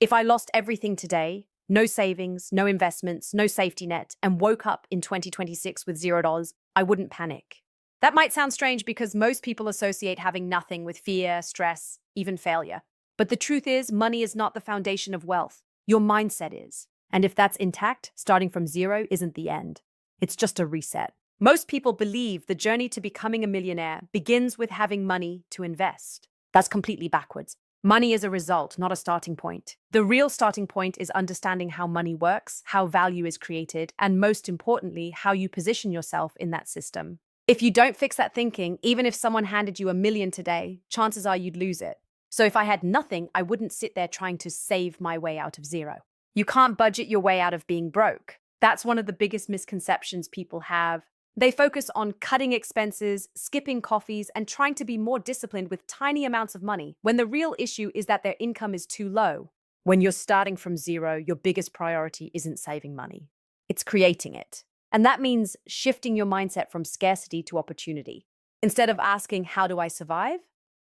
If I lost everything today, no savings, no investments, no safety net, and woke up in 2026 with $0, I wouldn't panic. That might sound strange because most people associate having nothing with fear, stress, even failure. But the truth is, money is not the foundation of wealth. Your mindset is. And if that's intact, starting from zero isn't the end. It's just a reset. Most people believe the journey to becoming a millionaire begins with having money to invest. That's completely backwards. Money is a result, not a starting point. The real starting point is understanding how money works, how value is created, and most importantly, how you position yourself in that system. If you don't fix that thinking, even if someone handed you $1 million today, chances are you'd lose it. So if I had nothing, I wouldn't sit there trying to save my way out of zero. You can't budget your way out of being broke. That's one of the biggest misconceptions people have. They focus on cutting expenses, skipping coffees, and trying to be more disciplined with tiny amounts of money, when the real issue is that their income is too low. When you're starting from zero, your biggest priority isn't saving money. It's creating it. And that means shifting your mindset from scarcity to opportunity. Instead of asking, how do I survive?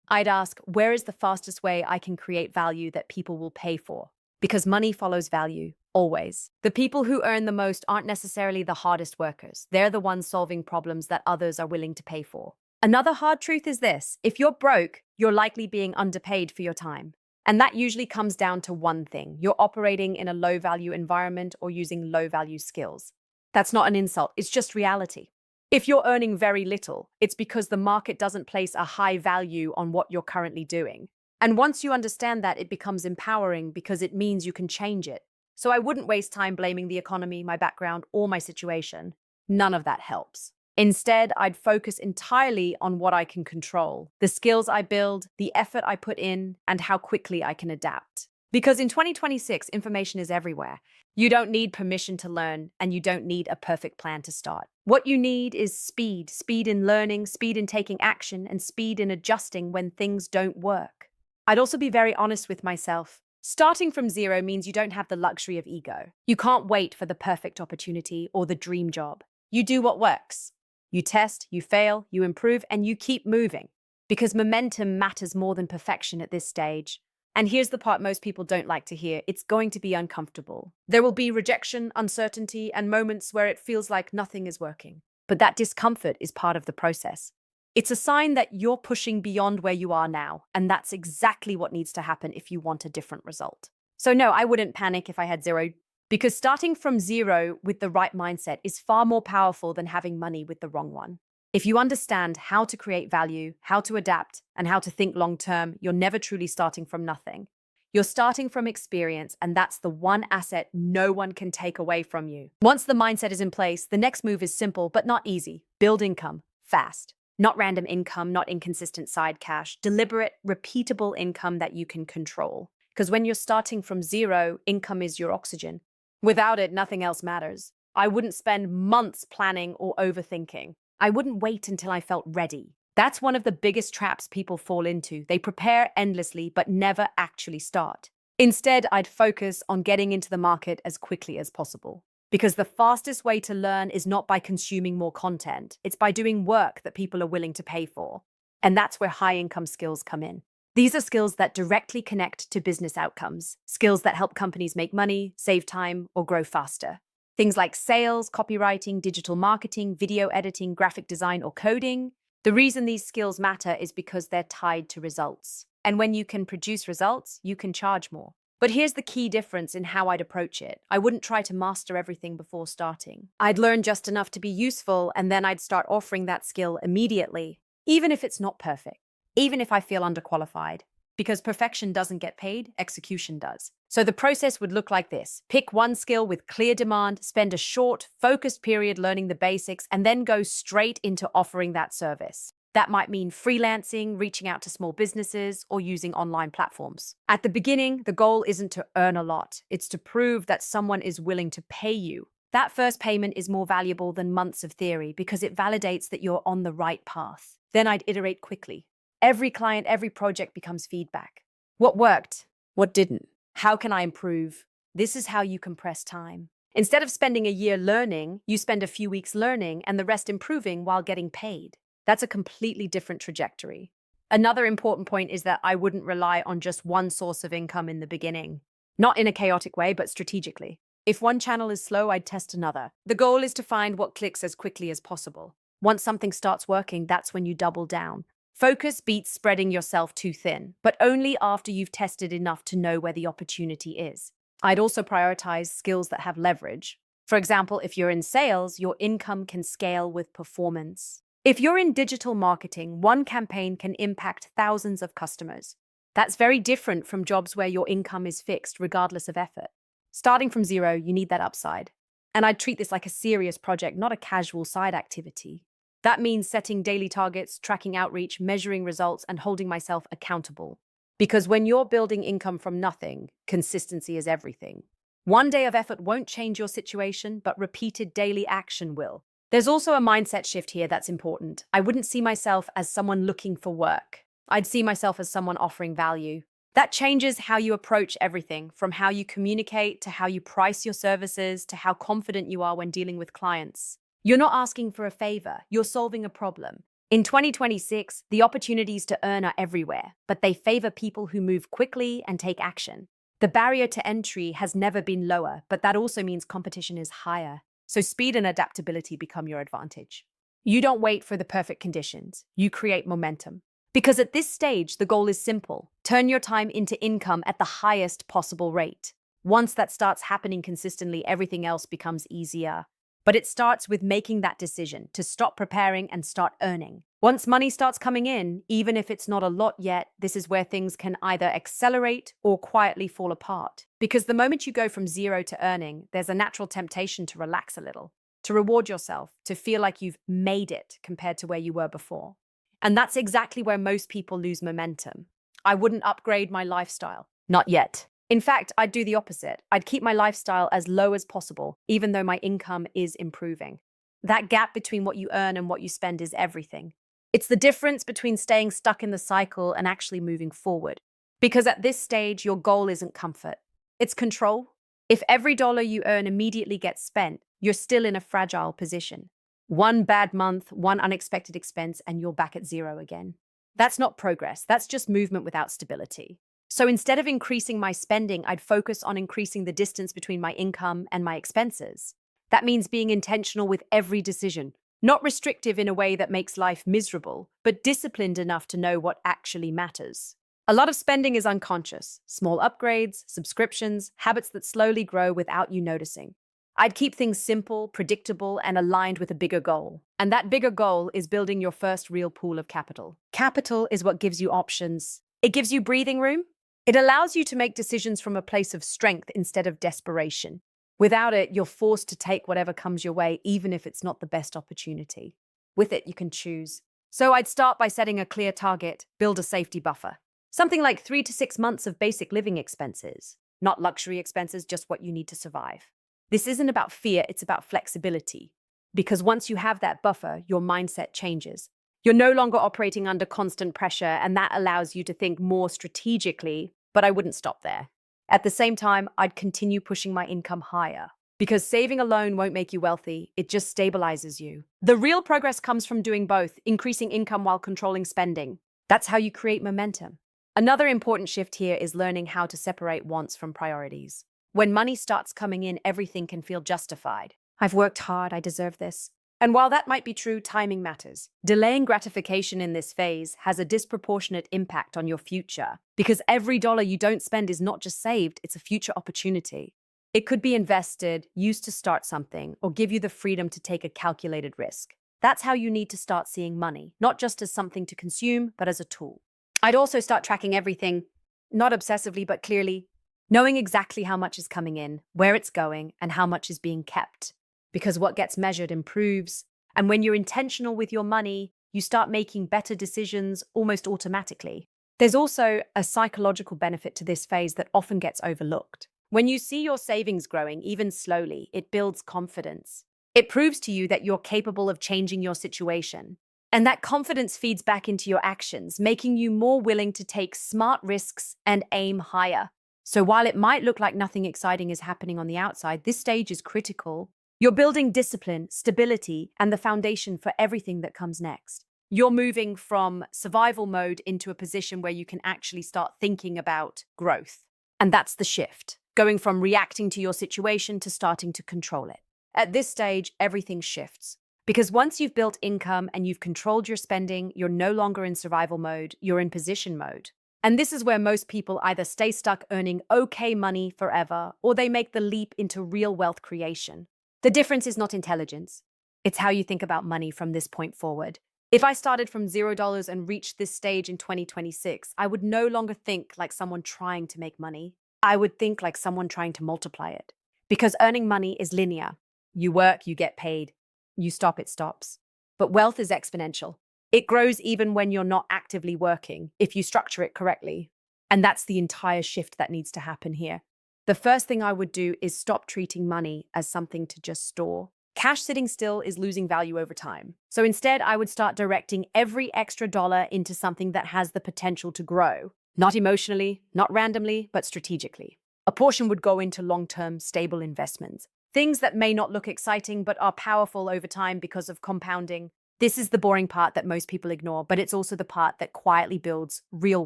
I'd ask, where is the fastest way I can create value that people will pay for? Because money follows value. Always. The people who earn the most aren't necessarily the hardest workers. They're the ones solving problems that others are willing to pay for. Another hard truth is this: if you're broke, you're likely being underpaid for your time. And that usually comes down to one thing: you're operating in a low-value environment or using low-value skills. That's not an insult, it's just reality. If you're earning very little, it's because the market doesn't place a high value on what you're currently doing. And once you understand that, it becomes empowering because it means you can change it. So I wouldn't waste time blaming the economy, my background, or my situation. None of that helps. Instead, I'd focus entirely on what I can control, the skills I build, the effort I put in, and how quickly I can adapt. Because in 2026, information is everywhere. You don't need permission to learn, and you don't need a perfect plan to start. What you need is speed. Speed in learning, speed in taking action, and speed in adjusting when things don't work. I'd also be very honest with myself. Starting from zero means you don't have the luxury of ego. You can't wait for the perfect opportunity or the dream job. You do what works. You test, you fail, you improve, and you keep moving. Because momentum matters more than perfection at this stage. And here's the part most people don't like to hear: it's going to be uncomfortable. There will be rejection, uncertainty, and moments where it feels like nothing is working. But that discomfort is part of the process. It's a sign that you're pushing beyond where you are now, and that's exactly what needs to happen if you want a different result. So no, I wouldn't panic if I had zero, because starting from zero with the right mindset is far more powerful than having money with the wrong one. If you understand how to create value, how to adapt, and how to think long-term, you're never truly starting from nothing. You're starting from experience, and that's the one asset no one can take away from you. Once the mindset is in place, the next move is simple but not easy. Build income, fast. Not random income, not inconsistent side cash, deliberate, repeatable income that you can control. Because when you're starting from zero, income is your oxygen. Without it, nothing else matters. I wouldn't spend months planning or overthinking. I wouldn't wait until I felt ready. That's one of the biggest traps people fall into. They prepare endlessly, but never actually start. Instead, I'd focus on getting into the market as quickly as possible. Because the fastest way to learn is not by consuming more content. It's by doing work that people are willing to pay for. And that's where high-income skills come in. These are skills that directly connect to business outcomes, skills that help companies make money, save time, or grow faster. Things like sales, copywriting, digital marketing, video editing, graphic design, or coding. The reason these skills matter is because they're tied to results. And when you can produce results, you can charge more. But here's the key difference in how I'd approach it. I wouldn't try to master everything before starting. I'd learn just enough to be useful, and then I'd start offering that skill immediately, even if it's not perfect, even if I feel underqualified. Because perfection doesn't get paid, execution does. So the process would look like this. Pick one skill with clear demand, spend a short, focused period learning the basics, and then go straight into offering that service. That might mean freelancing, reaching out to small businesses, or using online platforms. At the beginning, the goal isn't to earn a lot. It's to prove that someone is willing to pay you. That first payment is more valuable than months of theory because it validates that you're on the right path. Then I'd iterate quickly. Every client, every project becomes feedback. What worked? What didn't? How can I improve? This is how you compress time. Instead of spending a year learning, you spend a few weeks learning and the rest improving while getting paid. That's a completely different trajectory. Another important point is that I wouldn't rely on just one source of income in the beginning. Not in a chaotic way, but strategically. If one channel is slow, I'd test another. The goal is to find what clicks as quickly as possible. Once something starts working, that's when you double down. Focus beats spreading yourself too thin, but only after you've tested enough to know where the opportunity is. I'd also prioritize skills that have leverage. For example, if you're in sales, your income can scale with performance. If you're in digital marketing, one campaign can impact thousands of customers. That's very different from jobs where your income is fixed regardless of effort. Starting from zero, you need that upside. And I'd treat this like a serious project, not a casual side activity. That means setting daily targets, tracking outreach, measuring results, and holding myself accountable. Because when you're building income from nothing, consistency is everything. One day of effort won't change your situation, but repeated daily action will. There's also a mindset shift here that's important. I wouldn't see myself as someone looking for work. I'd see myself as someone offering value. That changes how you approach everything, from how you communicate to how you price your services to how confident you are when dealing with clients. You're not asking for a favor, you're solving a problem. In 2026, the opportunities to earn are everywhere, but they favor people who move quickly and take action. The barrier to entry has never been lower, but that also means competition is higher. So speed and adaptability become your advantage. You don't wait for the perfect conditions, you create momentum. Because at this stage, the goal is simple. Turn your time into income at the highest possible rate. Once that starts happening consistently, everything else becomes easier. But it starts with making that decision to stop preparing and start earning. Once money starts coming in, even if it's not a lot yet, this is where things can either accelerate or quietly fall apart. Because the moment you go from zero to earning, there's a natural temptation to relax a little, to reward yourself, to feel like you've made it compared to where you were before. And that's exactly where most people lose momentum. I wouldn't upgrade my lifestyle. Not yet. In fact, I'd do the opposite. I'd keep my lifestyle as low as possible, even though my income is improving. That gap between what you earn and what you spend is everything. It's the difference between staying stuck in the cycle and actually moving forward. Because at this stage, your goal isn't comfort. It's control. If every dollar you earn immediately gets spent, you're still in a fragile position. One bad month, one unexpected expense, and you're back at zero again. That's not progress. That's just movement without stability. So instead of increasing my spending, I'd focus on increasing the distance between my income and my expenses. That means being intentional with every decision, not restrictive in a way that makes life miserable, but disciplined enough to know what actually matters. A lot of spending is unconscious. Small upgrades, subscriptions, habits that slowly grow without you noticing. I'd keep things simple, predictable, and aligned with a bigger goal. And that bigger goal is building your first real pool of capital. Capital is what gives you options. It gives you breathing room. It allows you to make decisions from a place of strength instead of desperation. Without it, you're forced to take whatever comes your way, even if it's not the best opportunity. With it, you can choose. So I'd start by setting a clear target, build a safety buffer. Something like 3 to 6 months of basic living expenses. Not luxury expenses, just what you need to survive. This isn't about fear, it's about flexibility. Because once you have that buffer, your mindset changes. You're no longer operating under constant pressure, and that allows you to think more strategically, but I wouldn't stop there. At the same time, I'd continue pushing my income higher. Because saving alone won't make you wealthy, it just stabilizes you. The real progress comes from doing both, increasing income while controlling spending. That's how you create momentum. Another important shift here is learning how to separate wants from priorities. When money starts coming in, everything can feel justified. I've worked hard, I deserve this. And while that might be true, timing matters. Delaying gratification in this phase has a disproportionate impact on your future, because every dollar you don't spend is not just saved, it's a future opportunity. It could be invested, used to start something, or give you the freedom to take a calculated risk. That's how you need to start seeing money, not just as something to consume, but as a tool. I'd also start tracking everything, not obsessively, but clearly, knowing exactly how much is coming in, where it's going, and how much is being kept. Because what gets measured improves. And when you're intentional with your money, you start making better decisions almost automatically. There's also a psychological benefit to this phase that often gets overlooked. When you see your savings growing, even slowly, it builds confidence. It proves to you that you're capable of changing your situation. And that confidence feeds back into your actions, making you more willing to take smart risks and aim higher. So while it might look like nothing exciting is happening on the outside, this stage is critical. You're building discipline, stability, and the foundation for everything that comes next. You're moving from survival mode into a position where you can actually start thinking about growth. And that's the shift. going from reacting to your situation to starting to control it. At this stage, everything shifts. Because once you've built income and you've controlled your spending, you're no longer in survival mode, you're in position mode. And this is where most people either stay stuck earning okay money forever, or they make the leap into real wealth creation. The difference is not intelligence. It's how you think about money from this point forward. If I started from $0 and reached this stage in 2026, I would no longer think like someone trying to make money. I would think like someone trying to multiply it. Because earning money is linear. You work, you get paid. You stop, it stops. But wealth is exponential. It grows even when you're not actively working, if you structure it correctly. And that's the entire shift that needs to happen here. The first thing I would do is stop treating money as something to just store. Cash sitting still is losing value over time. So instead, I would start directing every extra dollar into something that has the potential to grow. Not emotionally, not randomly, but strategically. A portion would go into long-term, stable investments. Things that may not look exciting, but are powerful over time because of compounding. This is the boring part that most people ignore, but it's also the part that quietly builds real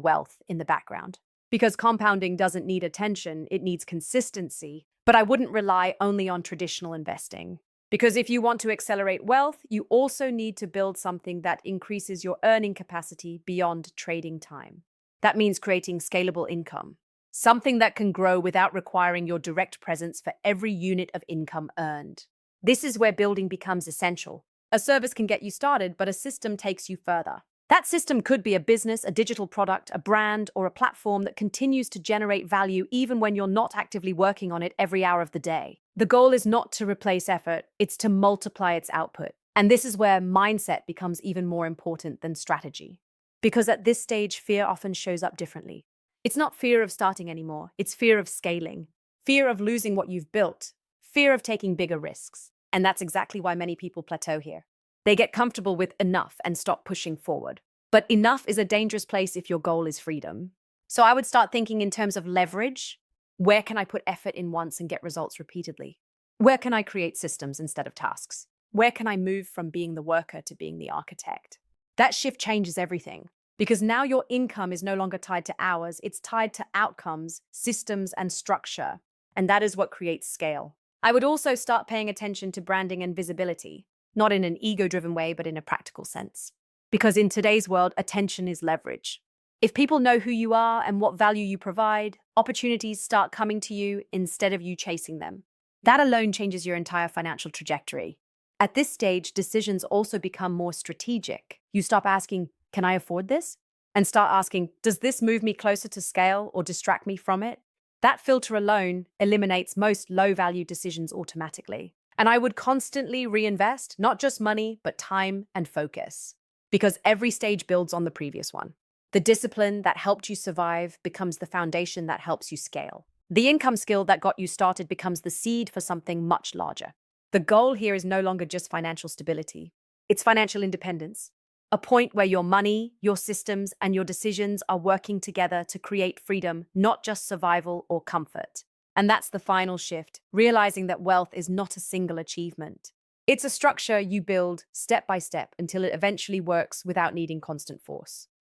wealth in the background. Because compounding doesn't need attention, it needs consistency. But I wouldn't rely only on traditional investing. Because if you want to accelerate wealth, you also need to build something that increases your earning capacity beyond trading time. That means creating scalable income. Something that can grow without requiring your direct presence for every unit of income earned. This is where building becomes essential. A service can get you started, but a system takes you further. That system could be a business, a digital product, a brand, or a platform that continues to generate value even when you're not actively working on it every hour of the day. The goal is not to replace effort, it's to multiply its output. And this is where mindset becomes even more important than strategy. Because at this stage, fear often shows up differently. It's not fear of starting anymore, it's fear of scaling, fear of losing what you've built, fear of taking bigger risks. And that's exactly why many people plateau here. They get comfortable with enough and stop pushing forward. But enough is a dangerous place if your goal is freedom. So I would start thinking in terms of leverage. Where can I put effort in once and get results repeatedly? Where can I create systems instead of tasks? Where can I move from being the worker to being the architect? That shift changes everything. Because now your income is no longer tied to hours, it's tied to outcomes, systems, and structure. And that is what creates scale. I would also start paying attention to branding and visibility, not in an ego-driven way, but in a practical sense. Because in today's world, attention is leverage. If people know who you are and what value you provide, opportunities start coming to you instead of you chasing them. That alone changes your entire financial trajectory. At this stage, decisions also become more strategic. You stop asking, can I afford this? And start asking, does this move me closer to scale or distract me from it? That filter alone eliminates most low-value decisions automatically. And I would constantly reinvest, not just money, but time and focus. Because every stage builds on the previous one. The discipline that helped you survive becomes the foundation that helps you scale. The income skill that got you started becomes the seed for something much larger. The goal here is no longer just financial stability. It's financial independence. A point where your money, your systems, and your decisions are working together to create freedom, not just survival or comfort. And that's the final shift, realizing that wealth is not a single achievement. It's a structure you build step by step until it eventually works without needing constant force.